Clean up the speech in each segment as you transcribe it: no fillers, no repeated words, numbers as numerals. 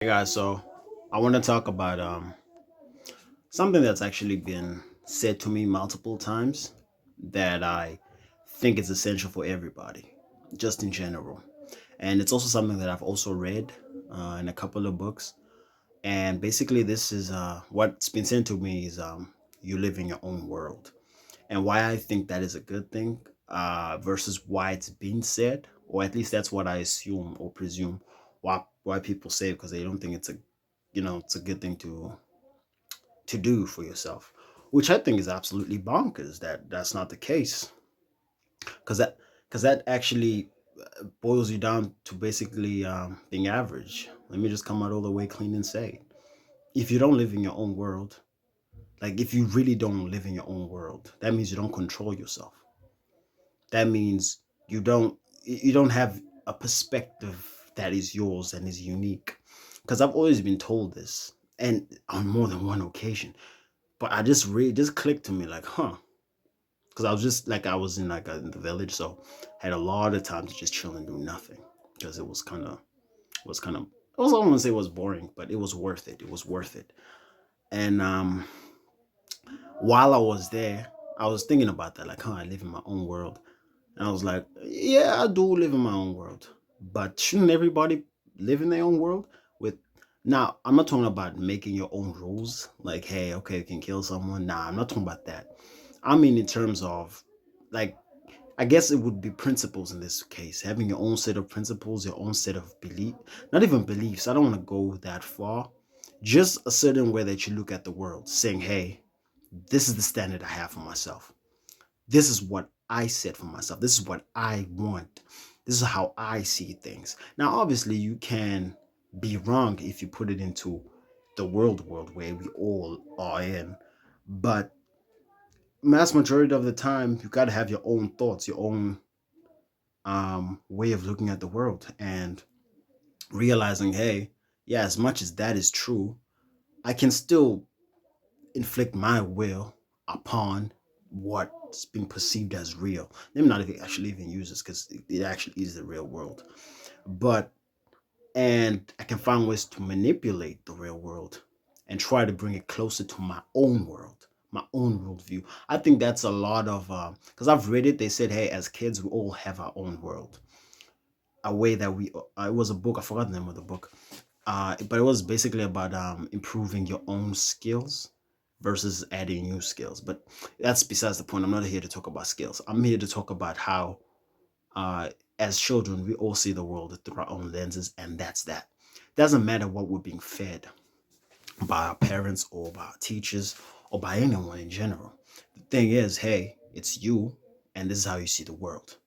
Hey guys, so I want to talk about something that's actually been said to me multiple times that I think is essential for everybody, just in general. And it's also something that I've also read in a couple of books. And basically, this is what's been said to me is you live in your own world, and why I think that is a good thing versus why it's been said, or at least that's what I assume or presume why people say it because they don't think it's a it's a good thing to do for yourself, which I think is absolutely bonkers that that's not the case, because that actually boils you down to basically being average. Let me just come out all the way clean and say, if you don't live in your own world, like if you really don't live in your own world, that means you don't control yourself. That means you don't have a perspective that is yours and is unique. Because I've always been told this, and on more than one occasion. But I just really just clicked to me like, huh? Because I was just like I was in in the village, so had a lot of time to just chill and do nothing because it was kind of I was I don't want to say it was boring, but it was worth it. It was worth it. And while I was there, I was thinking about that, like, huh, I live in my own world. And I was like, yeah, I do live in my own world. But shouldn't everybody live in their own world? With Now, I'm not talking about making your own rules, like, hey, okay, you can kill someone. Nah, I'm not talking about that. I mean, in terms of, like, I guess it would be principles in this case, having your own set of principles, your own set of belief, not even beliefs. I don't want to go that far. Just a certain way that you look at the world, saying, hey, this is the standard I have for myself. This is what I set for myself. This is what I want. This is how I see things. Now, obviously, you can be wrong if you put it into the world where we all are in. But mass majority of the time, you got to have your own thoughts, your own way of looking at the world, and realizing, hey, yeah, as much as that is true, I can still inflict my will upon what's being perceived as real. Let me not even actually even use this because it actually is the real world. But and I can find ways to manipulate the real world and try to bring it closer to my own world, my own worldview. I think that's a lot of because I've read it. They said, hey, as kids, we all have our own world, a way that we. It was a book. I forgot the name of the book. But it was basically about improving your own skills versus adding new skills. But that's besides the point. I'm not here to talk about skills. I'm here to talk about how, uh, as children, we all see the world through our own lenses, and that's that. Doesn't matter what we're being fed by our parents or by our teachers or by anyone in general. The thing is, hey, it's you, and this is how you see the world,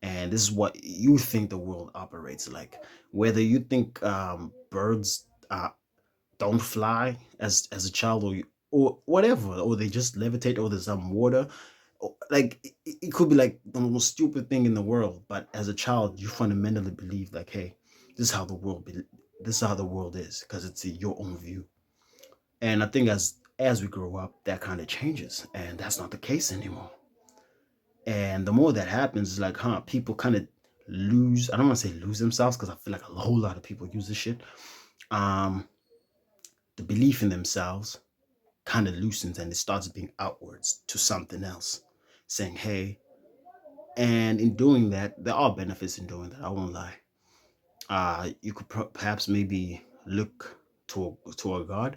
and this is what you think the world operates like. Whether you think birds don't fly as a child, or whatever, or they just levitate, or there's some water, or, like it could be like the most stupid thing in the world, but as a child you fundamentally believe like, hey, this is how the this is how the world is because it's your own view. And I think as we grow up, that kind of changes, and that's not the case anymore. And the more that happens, it's like, huh, people kind of lose, I don't want to say lose themselves because I feel like a whole lot of people use this shit. um the belief in themselves kind of loosens, and it starts being outwards to something else, saying, hey, and in doing that, there are benefits in doing that. I won't lie. You could perhaps maybe look to a God.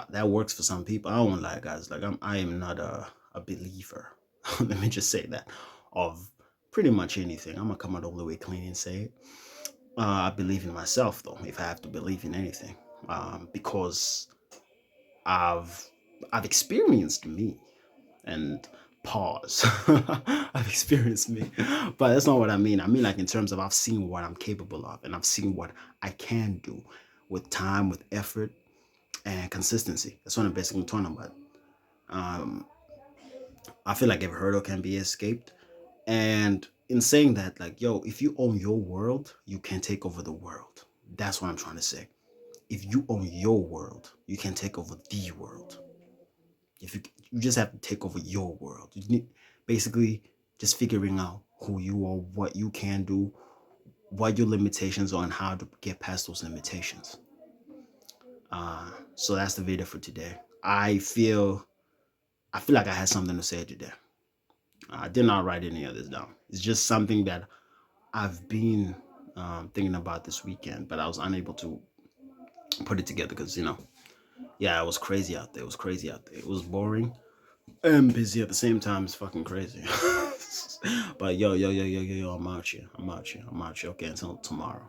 That works for some people. I won't lie, guys. Like I am not a believer. Let me just say that of pretty much anything. I'm gonna come out all the way clean and say it. I believe in myself, though, if I have to believe in anything, because I've I've experienced me, and pause. I've experienced me, but that's not what I mean. I mean, like, in terms of I've seen what I'm capable of, and I've seen what I can do with time, with effort, and consistency. That's what I'm basically talking about. Um, I feel like every hurdle can be escaped, and in saying that, like, yo, if you own your world, you can take over the world. That's what I'm trying to say. If you own your world, you can take over the world. If you just have to take over your world, you need basically just figuring out who you are, what you can do, what your limitations are, and how to get past those limitations. So that's the video for today. I feel like I had something to say today. I did not write any of this down. It's just something that I've been thinking about this weekend, but I was unable to put it together because, yeah, it was crazy out there. It was crazy out there. It was boring and busy at the same time. It's fucking crazy. But yo, I'm out here. I'm out here. Okay, until tomorrow.